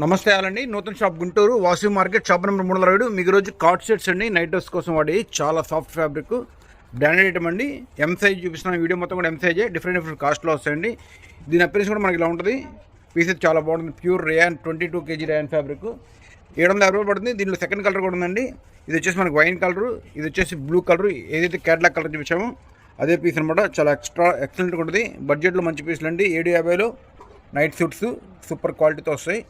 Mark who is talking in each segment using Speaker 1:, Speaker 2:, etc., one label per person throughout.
Speaker 1: నమస్తే అండి. నూతన shop Guntur Vasu market shop number 307. మీకు రోజు కార్డ్ సెట్స్ అండి, నైట్ డ్రెస్ కోసం వాడి చాలా సాఫ్ట్ ఫ్యాబ్రిక్ బ్రాండెడ్ ఐటమ్ అండి. ఎం సైజ్ చూపిస్తున్నాను, వీడియో మొత్తం కూడా ఎం సైజే. డిఫరెంట్ కాస్ట్లో వస్తాయండి. దీని అప్రెన్స్ కూడా మనకి ఇలా ఉంటుంది. పీసెస్ చాలా బాగుంటుంది. Pure rayon 22 kg rayon fabric 750 రూపాయలు పడుతుంది. దీనిలో సెకండ్ కలర్ కూడా ఉందండి. ఇది వచ్చేసి మనకి వైన్ కలరు, ఇది వచ్చేసి బ్లూ కలరు. ఏదైతే క్యాట్లాగ్ కలర్ చూపించామో అదే పీస్ అనమాట. చాలా ఎక్సలెంట్గా ఉంటుంది. బడ్జెట్లో మంచి పీసులు అండి. 750లో నైట్ సూట్స్ సూపర్ క్వాలిటీతో వస్తాయి.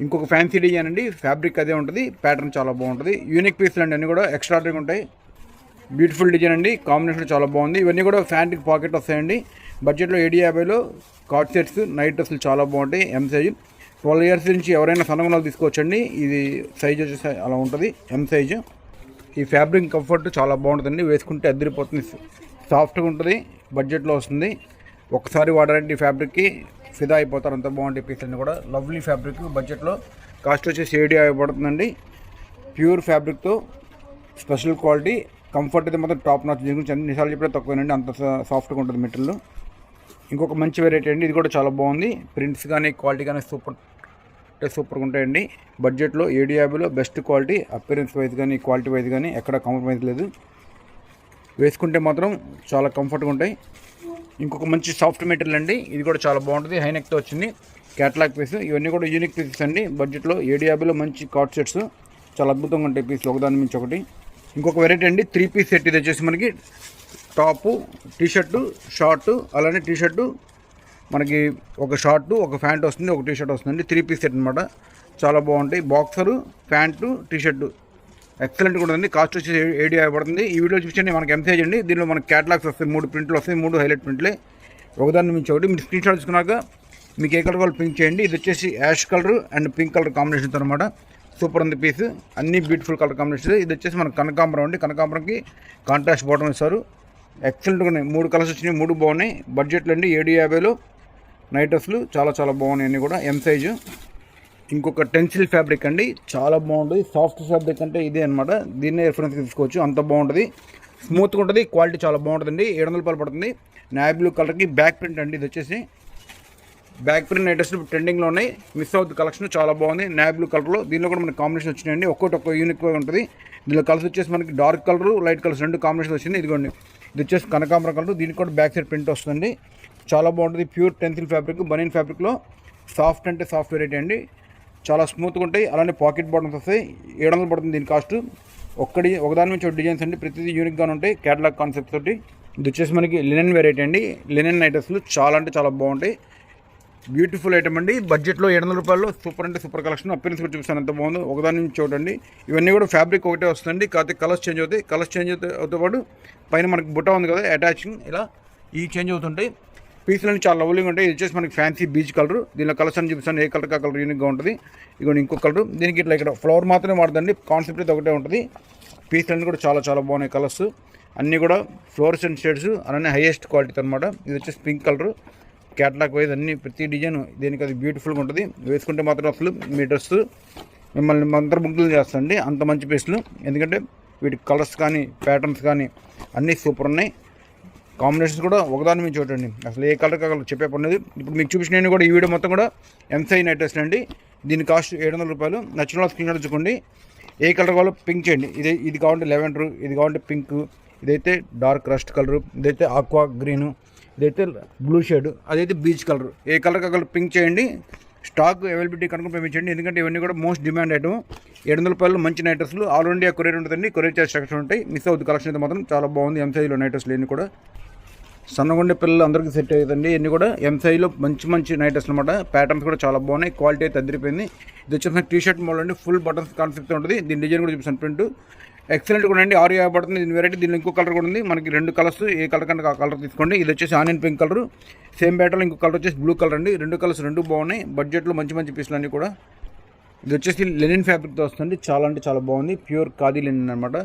Speaker 1: ఇంకొక ఫ్యాన్సీ డిజైన్ అండి, ఫ్యాబ్రిక్ అదే ఉంటుంది, ప్యాటర్న్ చాలా బాగుంటుంది. యూనిక్ పీస్లు అండి, అన్నీ కూడా ఎక్స్ట్రాడనరీగా ఉంటాయి. బ్యూటిఫుల్ డిజైన్ అండి, కాంబినేషన్ చాలా బాగుంది. ఇవన్నీ కూడా ఫ్యాంట్కి పాకెట్ వస్తాయండి. బడ్జెట్లో 750లో కార్డ్ సెట్స్ నైట్ డ్రెస్సులు చాలా బాగుంటాయి. ఎం సైజు 12 years నుంచి ఎవరైనా సన్నగుణాలు తీసుకోవచ్చండి. ఇది సైజ్ వచ్చేసి అలా ఉంటుంది, ఎం సైజు. ఈ ఫ్యాబ్రిక్ కంఫర్ట్ చాలా బాగుంటుందండి, వేసుకుంటే అదిరిపోతుంది, సాఫ్ట్గా ఉంటుంది, బడ్జెట్లో వస్తుంది. ఒకసారి వాడారంటే ఈ ఫ్యాబ్రిక్కి ఫిదా అయిపోతారు, అంత బాగుంటాయి పీస్ అన్నీ కూడా. లవ్లీ ఫ్యాబ్రిక్, బడ్జెట్లో కాస్ట్ వచ్చేసి 750 పడుతుందండి. ప్యూర్ ఫ్యాబ్రిక్తో స్పెషల్ క్వాలిటీ, కంఫర్ట్ అయితే మాత్రం టాప్ నాచ్. దీని గురించి అన్నిసార్లు చెప్పినా తక్కువేనండి, అంత సాఫ్ట్గా ఉంటుంది మెటీరియల్. ఇంకొక మంచి వెరైటీ అండి, ఇది కూడా చాలా బాగుంది. ప్రింట్స్ కానీ క్వాలిటీ కానీ సూపర్గా ఉంటాయండి. బడ్జెట్లో 750లో బెస్ట్ క్వాలిటీ, అపిరెన్స్ వైజ్ కానీ క్వాలిటీ వైజ్ కానీ ఎక్కడ కాంప్రమైజ్ లేదు. వేసుకుంటే మాత్రం చాలా కంఫర్ట్గా ఉంటాయి. ఇంకొక మంచి సాఫ్ట్ మెటీరియల్ అండి, ఇది కూడా చాలా బాగుంటుంది. హైనెక్తో వచ్చింది, క్యాట్లాగ్ పీస్. ఇవన్నీ కూడా యూనిక్ పీసెస్ అండి. బడ్జెట్లో 750లో మంచి కార్డ్ సెట్స్ చాలా అద్భుతంగా ఉంటాయి పీసులు, ఒకదాని మించి ఒకటి. ఇంకొక వెరైటీ అండి, 3 piece సెట్. ఇది వచ్చేసి మనకి టాపు, టీషర్టు, షార్ట్, అలానే టీషర్టు మనకి ఒక షార్ట్, ఒక ప్యాంట్ వస్తుంది, ఒక టీషర్ట్ వస్తుంది. 3 piece సెట్ అనమాట, చాలా బాగుంటాయి. బాక్సరు, ప్యాంటు, టీషర్టు ఎక్సలెంట్గా ఉంటుంది. కాస్ట్ వచ్చి 750 పడుతుంది. ఈ వీడియో చూపించండి మనకి ఎం సైజ్ అండి. దీనిలో మనకి క్యాటలాగ్స్ వస్తాయి, 3 ప్రింట్లు వస్తాయి, 3 హైలైట్ ప్రింట్లే, ఒకదాని మించి ఒకటి. మీరు స్క్రీన్ షాట్ తీసుకున్నాక మీకు ఏ కలర్ కావాలి పింక్ చేయండి. ఇది వచ్చేసి ash colour and pink colour కాంబినేషన్తో అనమాట. సూపర్ ఉంది పీస్, అన్ని బ్యూటిఫుల్ కలర్ కాంబినేషన్. ఇది వచ్చేసి మనకు కనకాంబరం అండి, కనకాంబరంకి కాంట్రాస్ట్ బాటమ్ ఇస్తారు. ఎక్సలెంట్గా ఉన్నాయి, 3 కలర్స్ వచ్చినాయి, 3 బాగున్నాయి. బడ్జెట్లో అండి 750లో నైట్ డ్రెస్లు చాలా బాగున్నాయి అన్నీ కూడా, ఎం సైజు. ఇంకొక టెన్సిల్ ఫ్యాబ్రిక్ అండి, చాలా బాగుంటుంది. సాఫ్ట్ ఫ్యాబ్రిక్ అంటే ఇదే అనమాట, దీన్నే రిఫరెన్స్గా తీసుకోవచ్చు, అంత బాగుంటుంది. స్మూత్గా ఉంటుంది, క్వాలిటీ చాలా బాగుంటుందండి. 700 రూపాయలు పడుతుంది. నావీ బ్లూ కలర్కి బ్యాక్ ప్రింట్ అండి. ఇది వచ్చేసి బ్యాక్ ప్రింట్ నైట్ డ్రెస్లు ట్రెండింగ్లో ఉన్నాయి, మిస్ అవుతుంది కలెక్షన్, చాలా బాగుంది. నావీ బ్లూ కలర్లో దీనిలో కూడా మనకి కాంబినేషన్ వచ్చినాయండి, ఒక్కొక్క యూనిక్గా ఉంటుంది. దీనిలో కలర్స్ వచ్చేసి మనకి dark colour, light colours 2 combination వచ్చింది. ఇదిగోండి, ఇది వచ్చేసి కనకాంబరం కలర్, దీనికి కూడా బ్యాక్ సైడ్ ప్రింట్ వస్తుంది, చాలా బాగుంటుంది. ప్యూర్ టెన్సిల్ ఫ్యాబ్రిక్, బనీన్ ఫ్యాబ్రిక్లో సాఫ్ట్ అంటే సాఫ్ట్ వెరైటీ అండి, చాలా స్మూత్గా ఉంటాయి. అలానే పాకెట్ బాటమ్స్ వస్తాయి. 700 పడుతుంది దీని కాస్ట్. ఒకదాని నుంచి ఒక డిజైన్స్ అండి, ప్రతిదీ యూనిక్గానే ఉంటాయి, క్యాటలాగ్ కాన్సెప్ట్ తోటి. ఇది వచ్చేసి మనకి లినెన్ వెరైటీ అండి. లినెన్ ఐటమ్స్లు చాలా అంటే చాలా బాగుంటాయి. బ్యూటిఫుల్ ఐటమ్ అండి. బడ్జెట్లో 700 రూపాయలు సూపర్ అంటే సూపర్ కలెక్షన్. అపిరెన్స్ కూడా చూపిస్తాను, ఎంత బాగుందో. ఒకదాని నుంచి చూడండి. ఇవన్నీ కూడా ఫ్యాబ్రిక్ ఒకటే వస్తుంది, కాకపోతే కలర్స్ చేంజ్ అవుతాయి. కలర్స్ చేంజ్ అవుతో పాటు పైన మనకి బుట్ట ఉంది కదా అటాచింగ్, ఇలా ఈ చేంజ్ అవుతుంటాయి. పీసులన్నీ చాలా లవ్లీగా ఉంటాయి. ఇది వచ్చేసి మనకి ఫ్యాన్సీ బీచ్ కలర్. దీనిలో కలర్స్ అని చూపిస్తాను, ఏ కలర్ కలర్ యూనిక్గా ఉంటుంది. ఇదిగోండి ఇంకో కలర్, దీనికి ఇట్లా ఇక్కడ ఫ్లవర్ మాత్రమే వాడుతుంది, కాన్సెప్ట్ అయితే ఒకటే ఉంటుంది. పీసులన్నీ కూడా చాలా బాగున్నాయి. కలర్స్ అన్నీ కూడా ఫ్లోరసెంట్ షేడ్స్, అలానే హైయెస్ట్ క్వాలిటీ అనమాట. ఇది వచ్చేసి పింక్ కలర్, క్యాట్లాగ్ వైజ్ అన్ని ప్రతి డిజైన్ దీనికి అది బ్యూటిఫుల్గా ఉంటుంది. వేసుకుంటే మాత్రం అసలు మీ డ్రెస్ మిమ్మల్ని మంత్రముగ్ధులు చేస్తుంది, అంత మంచి పీసులు. ఎందుకంటే వీటి కలర్స్ కానీ ప్యాటర్న్స్ కానీ అన్నీ సూపర్ ఉన్నాయి. కాంబినేషన్స్ కూడా ఒకదాని మీద చూడండి, అసలు ఏ కలర్ చెప్పే పర్లేదు. ఇప్పుడు మీకు చూపించిన కూడా ఈ వీడియో మొత్తం కూడా ఎంసై నైట్ డ్రెస్లు అండి. దీని కాస్ట్ 700 రూపాయలు. నచ్చిన వాళ్ళు స్క్రీన్ షాట్ చూసుకోండి. ఏ కలర్ కావాలో పింక్ చేయండి. ఇది కావాలంటే లెవెండర్, ఇది కావాలంటే పింక్, ఇదైతే డార్క్ రస్ట్ కలర్, ఇదైతే ఆక్వా గ్రీను, ఇదైతే బ్లూ షేడ్, అదైతే బీచ్ కలర్. ఏ కలర్ కావాలో పింక్ చేయండి. స్టాక్ అవైలబిలిటీ కనుక పంపించండి, ఎందుకంటే ఇవన్నీ కూడా మోస్ట్ డిమాండ్ ఐటమ్. 700 రూపాయలు మంచి నైట్ డ్రెస్లు. ఆల్ ఇండియా కొరియర్ ఉంటుందండి, కొరియర్ చార్జ్ సెక్షన్ ఉంటాయి. మిస్ అవుతుంది కలెక్షన్ అయితే మాత్రం చాలా బాగుంది. ఎంసైలో నైట్ డ్రెస్లు ఇవన్నీ కూడా సన్నగుండే పిల్లలు అందరికీ సెట్ అవుతుందండి. ఇవన్నీ కూడా ఎంసైలో మంచి నైట్ డ్రెస్ అనమాట. ప్యాటర్న్స్ కూడా చాలా బాగున్నాయి, క్వాలిటీ అయితే అదిరిపోయింది. ఇది వచ్చేసి టీషర్ట్ మోడల్ అండి, ఫుల్ బటన్స్ కాన్సెప్ట్ ఉంటుంది. దీని డిజైన్ కూడా చూపిస్తాను, ప్రింట్ ఎక్సలెంట్ కూడా అండి. 650 పడుతుంది దీని వెరైటీ. దీనిలో ఇంకో కలర్ కూడా ఉంది, మనకి 2 కలర్స్, ఏ కలర్ కంటే ఆ కలర్ తీసుకోండి. ఇది వచ్చేసి ఆనియన్ పింక్ కలర్, సేమ్ బ్యాటర్లో ఇంకో కలర్ వచ్చేసి బ్లూ కలర్ అండి. 2 కలర్స్ 2 బాగున్నాయి. బడ్జెట్లో మంచి పీసులు అన్నీ కూడా. ఇది వచ్చేసి లెనిన్ ఫ్యాబ్రిక్తో వస్తుంది, చాలా అంటే చాలా బాగుంది. ప్యూర్ ఖాదీ లెనిన్ అనమాట.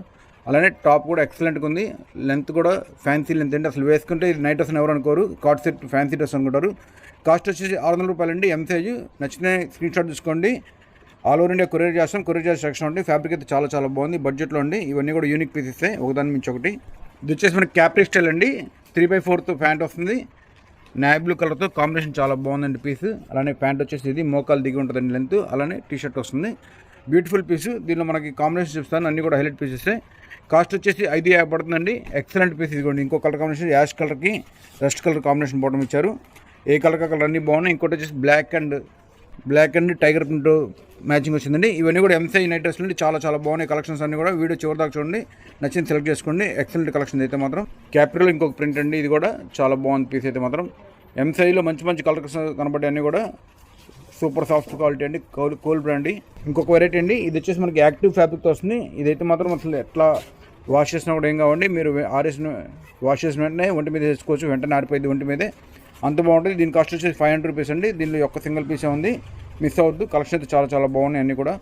Speaker 1: అలానే టాప్ కూడా ఎక్సలెంట్గా ఉంది. లెంత్ కూడా ఫ్యాన్సీ లెంత్ అండి, అసలు వేసుకుంటే ఇది నైట్ డ్రెస్ ఎవరు అనుకోరు, కార్డ్ సెట్ ఫ్యాన్సీ డ్రెస్ అనుకుంటారు. కాస్ట్ వచ్చేసి 600 రూపాయలు అండి. M size. నచ్చిన స్క్రీన్ షాట్ తీసుకోండి. ఆల్ ఓవర్ ఇండియా కొరియర్ చేస్తాం, కొరియర్ చార్జ్ సెక్షన్ ఉంటుంది. ఫ్యాబ్రిక్ అయితే చాలా బాగుంది, బడ్జెట్లో అండి. ఇవన్నీ కూడా యూనిక్ పీసెస్, ఒకదాని మించి ఒకటి. ఇది వచ్చేసి మనకి క్యాప్రీ స్టైల్ అండి, 3/4 ప్యాంట్ వస్తుంది. నావీ బ్లూ కలర్తో కాంబినేషన్ చాలా బాగుందండి పీస్. అలానే ప్యాంట్ వచ్చేసి ఇది మోకాలు దిగి ఉంటుందండి లెంత్. అలానే టీ షర్ట్ వస్తుంది. బ్యూటిఫుల్ పీసు. దీనిలో మనకి కాంబినేషన్ చూస్తాను, అన్నీ కూడా హైలైట్ పీసెస్. కాస్ట్ వచ్చేసి 550 పడుతుందండి. ఎక్సలెంట్ పీస్ ఇదిగోండి. ఇంకో కలర్ కాంబినేషన్ యాష్ కలర్కి రస్ట్ కలర్ కాంబినేషన్ బాటమ్ ఇచ్చారు. ఏ కలర్ కలర్ అన్నీ బాగున్నాయి. ఇంకోటి వచ్చేసి black and tiger print matching వచ్చిందండి. ఇవన్నీ కూడా ఎంసై నైట్ డ్రెస్ నుండి చాలా చాలా బాగున్నాయి కలెక్షన్స్ అన్నీ కూడా. వీడియో చివరి దాకా చూడండి, నచ్చింది సెలెక్ట్ చేసుకోండి. ఎక్సలెంట్ కలెక్షన్ అయితే మాత్రం. క్యాపిటల్ ఇంకొక ప్రింట్ అండి, ఇది కూడా చాలా బాగుంది పీస్ అయితే మాత్రం. ఎంసైలో మంచి మంచి కలర్స్ కనబడ్డాయి అన్నీ కూడా. సూపర్ సాఫ్ట్ క్వాలిటీ అండి, కోల్ బ్రాండ్. ఇంకొక వెరైటీ అండి, ఇది వచ్చేసి మనకి యాక్టివ్ ఫ్యాబ్రిక్తో వస్తుంది. ఇదైతే మాత్రం అసలు ఎట్లా వాష్ చేసినా కూడా ఏం కావండి. మీరు వాష్ చేసిన వెంటనే ఒంటి మీద వేసుకోవచ్చు, వెంటనే ఆరిపోయింది ఒంటి మీదే, అంత బాగుంటుంది. దీని కాస్ట్ వచ్చేసి 500 రూపీస్ అండి. దీనిలో ఒక్క సింగిల్ పీసే ఉంది, మిస్ అవ్వద్దు. కలెక్షన్ అయితే చాలా చాలా బాగున్నాయి అన్నీ కూడా.